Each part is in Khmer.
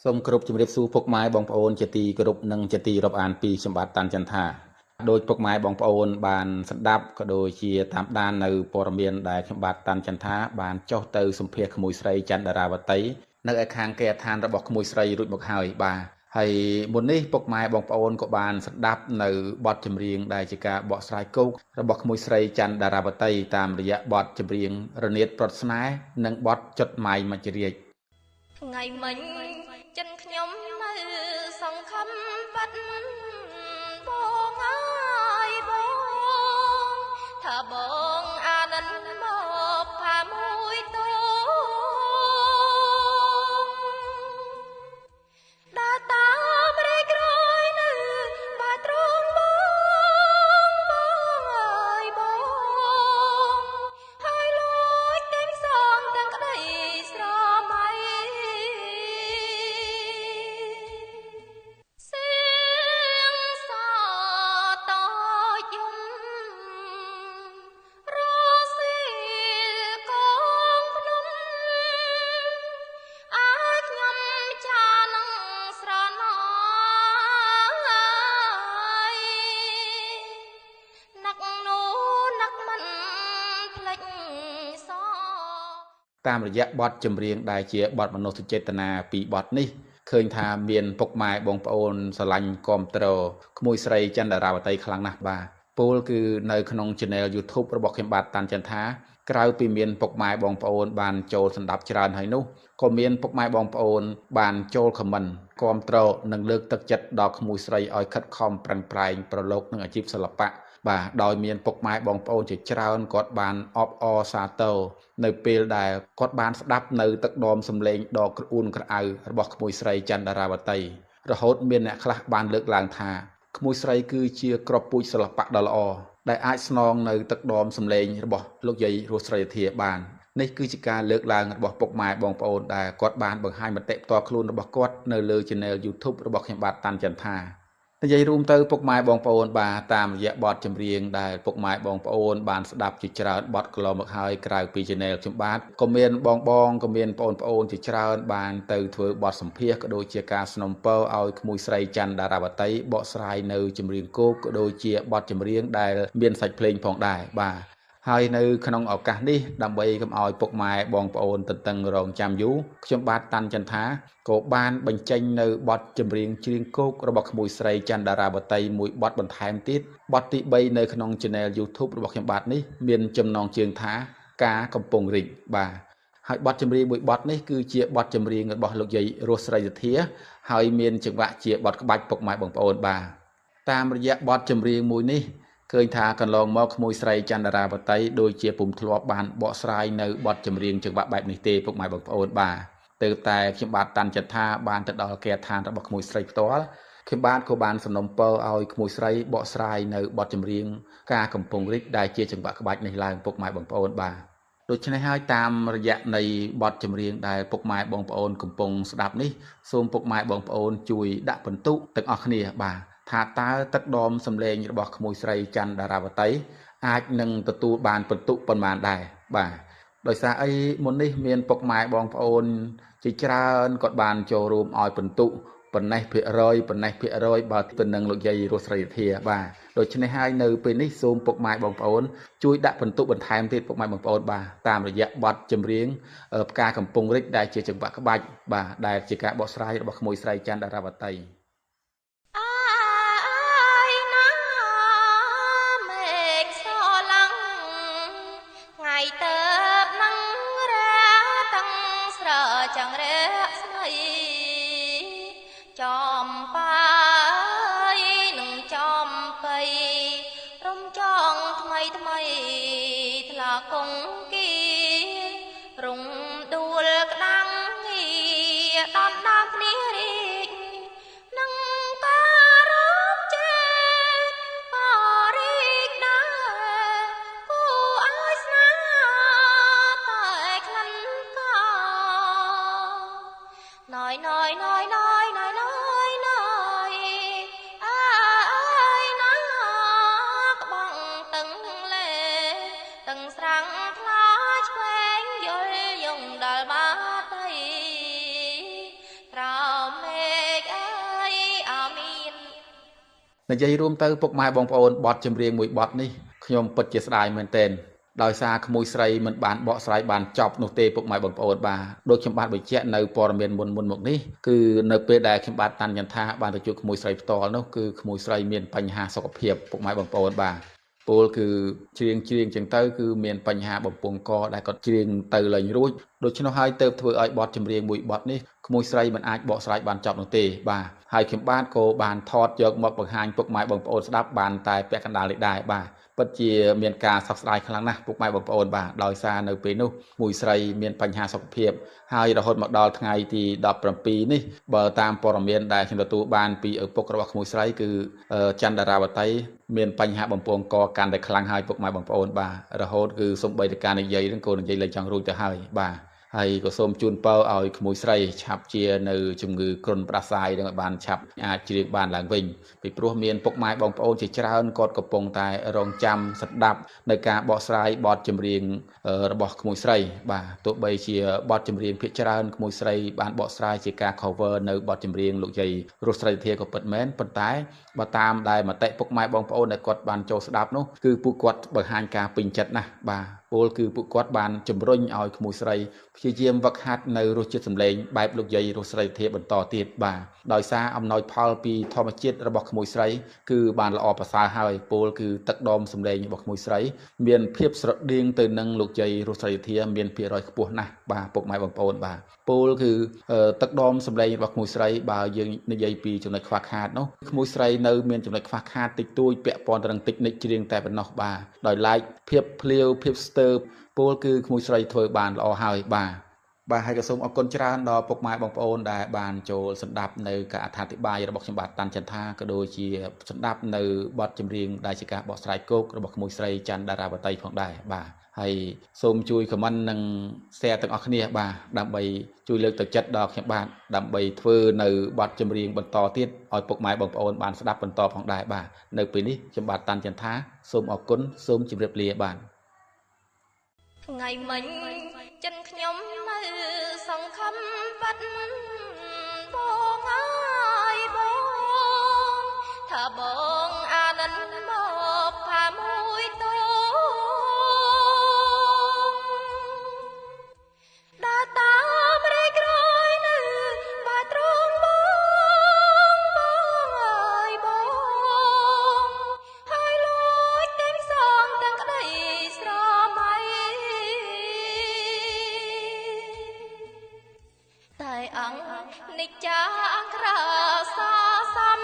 សូមគោរពជំរាបសួរពុកម៉ែបងប្អូនជាទីគោរពនិងជាទីរាប់អានពីខ្ញុំបាទតាន់ចន្ទថាដោយពុកម៉ែបងប្អូនបានស្ដាប់ក៏ដូចជាតាមដាននៅព័ត៌មានដែលខ្ញុំបាទតាន់ចន្ទថាបានចុះទៅសម្ភាសក្មួយស្រីច័ន្ទតារាវតីនៅឯខាងគេឋានរបស់ក្មួយស្រីរួចមកហើយបាទហើយមុននេះពុកម៉ែបងប្អូនក៏បានស្ដាប់នៅបទចម្រៀងដែលជាការបកស្រាយគោករបស់ក្មួយស្រីច័ន្ទតារាវតីតាមរយៈបទចម្រៀងរនាតប្រត់ស្នេហ៍និងបទចុតម៉ាយមច្ចរាជថ្ងៃមិញចិនខ្ញុំនៅសង្ឃឹមបាត់បងអើយបងថាបងអានិនមកផាមួយតូដើរតាមរែកក្រោយនៅបាត្រង់បងអើយបងហើយលួចទាំងសងទាំងក្តីស្រមៃតាមរយៈបទចម្រៀងដែលជាបទមនោសញ្ចេតនាពីបទនេះឃើញថាមានពុកម៉ែបងប្អូនស្រឡាញ់គាំទ្រក្មួយស្រីច័ន្ទតារាវតីខ្លាំងណាស់បាទពលគឺនៅក្នុង Channel YouTube របស់ខ្ញុំបាទតាន់ចន្ទថាក្រៅពីមានពុកម៉ែបងប្អូនបានចូលស្ដាប់ច្រើនហើយនោះក៏មានពុកម៉ែបងប្អូនបានចូល comment គាំទ្រនិងលើកទឹកចិត្តដល់ក្មួយស្រីឲ្យខិតខំប្រឹងប្រែងប្រឡូកនឹងអាជីពសិល្បៈបាទដោយមានពុកម៉ែបងប្អូនជាច្រើនគាត់បានអបអរសាទរនៅពេលដែលគាត់បានស្ដាប់នៅទឹកដមសម្លេងដ៏ក្រអួនក្រអៅរបស់ក្មួយស្រីច័ន្ទតារាវតីរហូតមានអ្នកខ្លះបានលើកឡើងថាក្មួយស្រីគឺជាគ្រាប់ពូជសិល្បៈដ៏ល្អដែលអាចស្នងនៅទឹកដមសម្លេងរបស់លោកយាយរស់ស្រីធាបាននេះគឺជាការលើកឡើងរបស់ពុកម៉ែបងប្អូនដែលគាត់បានបង្ហាញមតិផ្ទាល់ខ្លួនរបស់គាត់នៅលើ Channel YouTube របស់ខ្ញុំបាទតាន់ចន្ទថានិយាយរួមទៅពុកម៉ែបងប្អូនបាទតាមរយៈបទចម្រៀងដែលពុកម៉ែបងប្អូនបានស្ដាប់ជាច្រើនបទកន្លងមកហើយក្រៅពី Channel ខ្ញុំបាទក៏មានបងក៏មានបងប្អូនជាច្រើនបានទៅធ្វើបទសម្ភាសន៍ក៏ដូចជាការสนับสนุนឲ្យក្មួយស្រីច័ន្ទតារាវតីបកស្រាយនៅចម្រៀងគោកក៏ដូចជាបទចម្រៀងដែលមានសាច់ភ្លេងផងដែរបាទហើយនៅក្នុងឱកាសនេះដើម្បីកុំឲ្យពុកម៉ែបងប្អូនតន្ទឹងរង់ចាំយូរខ្ញុំបាទតាន់ចន្ទថាក៏បានបញ្ចេញនៅបទចម្រៀងច្រៀងគោករបស់ក្មួយស្រីច័ន្ទតារាវតីមួយបទបន្ថែមទៀតបទទី3នៅក្នុង Channel YouTube របស់ខ្ញុំបាទនេះមានចំណងជើងថាការកំពុងរីកបាទហើយបទចម្រៀងមួយបទនេះគឺជាបទចម្រៀងរបស់លោកយាយរស់ស្រីសធាហើយមានចង្វាក់ជាបទក្បាច់ពុកម៉ែបងប្អូនបាទតាមរយៈបទចម្រៀងមួយនេះឃើញថាកន្លងមកក្មួយស្រីច័ន្ទតារាវតីដូចជាពុំធ្លាប់បានបកស្រាយនៅបទចម្រៀងចង្វាក់បែបនេះទេពុកម៉ែបងប្អូនបាទទៅតែខ្ញុំបាទតាន់ចន្ទថាបានទៅដល់គេឋានរបស់ក្មួយស្រីផ្ទាល់ខ្ញុំបាទក៏បានសំណូមពរឲ្យក្មួយស្រីបកស្រាយនៅបទចម្រៀងការកំពុងរីកដែលជាចង្វាក់ក្បាច់នេះឡើងពុកម៉ែបងប្អូនបាទដូច្នេះហើយតាមរយៈនៃបទចម្រៀងដែលពុកម៉ែបងប្អូនកំពុងស្ដាប់នេះសូមពុកម៉ែបងប្អូនជួយដាក់ពិន្ទុទាំងអស់គ្នាបាទថាតើទឹកដមសម្លេងរបស់ក្មួយស្រីច័ន្ទតារាវតីអាចនឹងទទួលបានពិន្ទុប៉ុន្មានដែរបាទដោយសារអីមុននេះមានពុកម៉ែបងប្អូនជាច្រើនគាត់បានចូលរួមឲ្យពិន្ទុប៉ុណ្ណេះភាគរយបើទៅនឹងលោកយាយរស់ស្រីធាបាទដូច្នេះហើយនៅពេលនេះសូមពុកម៉ែបងប្អូនជួយដាក់ពិន្ទុបន្ថែមទៀតពុកម៉ែបងប្អូនបាទតាមរយៈបទចម្រៀងផ្កាកំពុងរីកដែលជាចង្វាក់ក្បាច់បាទដែលជាការបកស្រាយរបស់ក្មួយស្រីច័ន្ទតារាវតីចង្រែកស្មៃចំបាយនឹងចំបៃរំចងថ្មីថ្លាគង់គីរំដួលក្តាំងងារដំដាំគ្នារីកនឹងការរំជែកបរិកដែរគូឲ្យស្នាតែក្លិនកាណយណយណយណយណយណយណយអើយណាក្បងតឹងលេតឹងស្រាំងថ្លា និយាយរួមទៅពុកម៉ែបងប្អូនបទចម្រៀងមួយបទនេះខ្ញុំពិតជាស្ដាយមែនទែនដោយសារក្មួយស្រីមិនបានបកស្រាយបានចប់នោះទេពុកម៉ែបងប្អូនបាទដូចខ្ញុំបានបញ្ជាក់នៅព័ត៌មានមុនមកនេះគឺនៅពេលដែលខ្ញុំបាទតាន់ចន្ទថាបានទៅជួបក្មួយស្រីផ្ទាល់នោះគឺក្មួយស្រីមានបញ្ហាសុខភាពពុកម៉ែបងប្អូនបាទពលគឺច្រៀងចឹងទៅគឺមានបញ្ហាបំពង់កដែលគាត់ច្រៀងទៅលេងរួចដូច្នោះហើយទៅធ្វើឲ្យបទចម្រៀងមួយបទនេះក្មួយស្រីមិនអាចបកស្រាយបានចប់នោះទេបាទហើយខ្ញុំបាទក៏បានថតយកមកបង្ហាញពុកម៉ែបងប្អូនស្ដាប់បានតែពាក់កណ្ដាលនេះដែរបាទពិតជាមានការសោកស្ដាយខ្លាំងណាស់ពុកម៉ែបងប្អូនបាទដោយសារនៅពេលនោះមួយស្រីមានបញ្ហាសុខភាពហើយរហូតមកដល់ថ្ងៃទី17នេះបើតាមព័ត៌មានដែលខ្ញុំទទួលបានពីឪពុករបស់ក្មួយស្រីគឺចន្ទរាវតីមានបញ្ហាបំពង់កកាន់តែខ្លាំងហើយពុកម៉ែបងប្អូនបាទរហូតគឺសំបីតែការនិយាយហ្នឹងក៏និយាយលេងចង់រួចទៅហើយបាទហើយក៏សូមជូនពរឲ្យក្មួយស្រីឆាប់ជានៅជំងឺគ្រុនផ្ដាសាយនឹងឲ្យបានឆាប់អាចច្រៀងបានឡើងវិញពីព្រោះមានពុកម៉ែបងប្អូនជាច្រើនគាត់កំពុងតែរងចាំស្ដាប់នៅការបកស្រាយបទចម្រៀងរបស់ក្មួយស្រីបាទទោះបីជាបទចម្រៀងភាគច្រើនក្មួយស្រីបានបកស្រាយជាការ cover នៅបទចម្រៀងលោកយាយរស់ស្រីធាក៏ពិតមែនប៉ុន្តែបើតាមដែលមតិពុកម៉ែបងប្អូនដែលគាត់បានចូលស្ដាប់នោះគឺពួកគាត់បង្ហាញការពេញចិត្តណាស់បាទពលគឺពួកគាត់បានជំរុញឲ្យក្មួយស្រីព្យាយាមវឹកហាត់នៅរសជាតិសម្លេងបែបលោកយាយរស់ស្រីធាបន្តទៀតបាទដោយសារអំណោយផលពីធម្មជាតិរបស់ក្មួយស្រីគឺបានល្អប្រសើរហើយពលគឺទឹកដមសម្លេងរបស់ក្មួយស្រីមានភាពស្រដៀងទៅនឹងលោកយាយរស់ស្រីធាមានភាគរយខ្ពស់ណាស់បាទពុកម៉ែបងប្អូនបាទពលគឺទឹកដមសម្លេងរបស់ក្មួយស្រីបើយើងនិយាយពីចំណុចខ្វះខាតនោះក្មួយស្រីនៅមានចំណុចខ្វះខាតតិចតួចពាក់ព័ន្ធទៅនឹងតិចនិចច្រៀងតែប៉ុណ្ណោះបាទដោយឡែកភាពភ្លាវភាពស្ទើរពលគឺក្មួយស្រីធ្វើបានល្អហើយបាទហើយក៏សូមអរគុណច្រើនដល់ពុកម៉ែបងប្អូនដែលបានចូលស្ដាប់នៅការអត្ថាធិប្បាយរបស់ខ្ញុំបាទតាន់ចន្ទថាក៏ដូចជាស្ដាប់នៅបទចម្រៀងដែលជាការបកស្រាយគោករបស់ក្មួយស្រីច័ន្ទដារាវតីផងដែរបាទហើយសូមជួយ comment និង share ទាំងអស់គ្នាបាទដើម្បីជួយលើកទឹកចិត្តដល់ខ្ញុំបាទដើម្បីធ្វើនៅបទចម្រៀងបន្តទៀតឲ្យពុកម៉ែបងប្អូនបានស្ដាប់បន្តផងដែរបាទនៅពេលនេះខ្ញុំបាទតាន់ចន្ទថាសូមអរគុណសូមជម្រាបលាបាទថ្ងៃមិញចិនខ្ញុំនៅសង្ឃឹមបាត់បងអើយបងថាបងអាណិនមកផាមួយតោដើរតាមរែក្រោយនៅបាត្រង់បងអើយបងហើយលួចទិញសងទាំងក្តីស្រមៃតែអង្គនិច្ចាអង្ក្រាសាសំ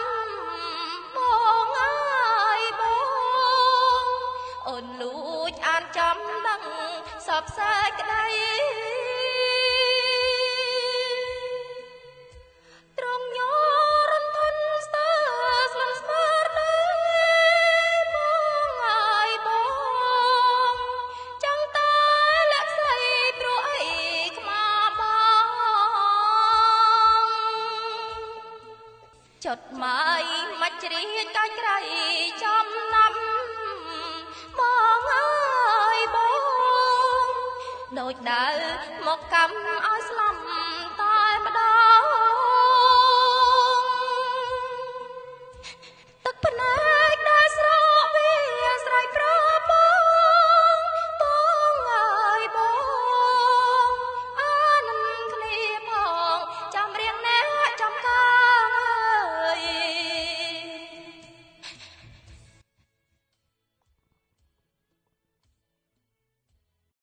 បងអើយបងអូនលួចអានចំដឹងសពសេចក្តីត្រង់ញរំធនស្ទើស្លឹមស្មើទេបងអើយបងចង់តែលាក់ស្រីព្រោះអីខ្មាបងចុតម៉ាយមកជ្រៀងកាច់ក្រៃចំណាំបងអើយបងដូចដើរមកកម្មឲ្យ